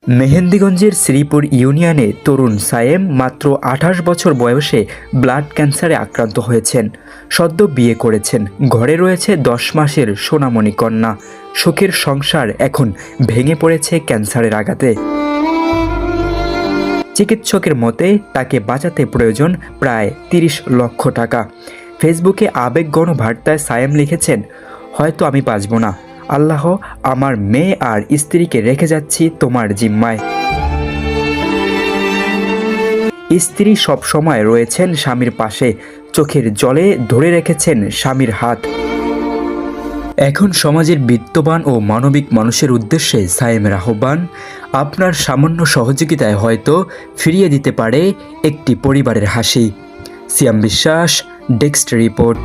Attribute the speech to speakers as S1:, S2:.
S1: মেহেন্দিগঞ্জের শ্রীপুর ইউনিয়নে তরুণ সায়েম মাত্র ২৮ বছর বয়সে ব্লাড ক্যান্সারে আক্রান্ত হয়েছেন। সদ্য বিয়ে করেছেন, ঘরে রয়েছে ১০ মাসের সোনামণি কন্যা। সুখের সংসার এখন ভেঙে পড়েছে ক্যান্সারের আঘাতে। চিকিৎসকের মতে তাকে বাঁচাতে প্রয়োজন প্রায় ৩০ লক্ষ টাকা। ফেসবুকে আবেগঘন বার্তায় সায়েম লিখেছেন, হয়তো আমি বাঁচব না, আল্লাহ আমার মেয়ে আর স্ত্রীকে রেখে যাচ্ছি তোমার জিম্মায়। স্ত্রী সব সময় রয়েছেন স্বামীর পাশে, চোখের জলে ধরে রেখেছেন স্বামীর হাত। এখন সমাজের বিত্তবান ও মানবিক মানুষের উদ্দেশ্যে সায়েমের আহ্বান, আপনার সামান্য সহযোগিতায় হয়তো ফিরিয়ে দিতে পারে একটি পরিবারের হাসি। সিয়াম বিশ্বাস, ডেস্ক রিপোর্ট।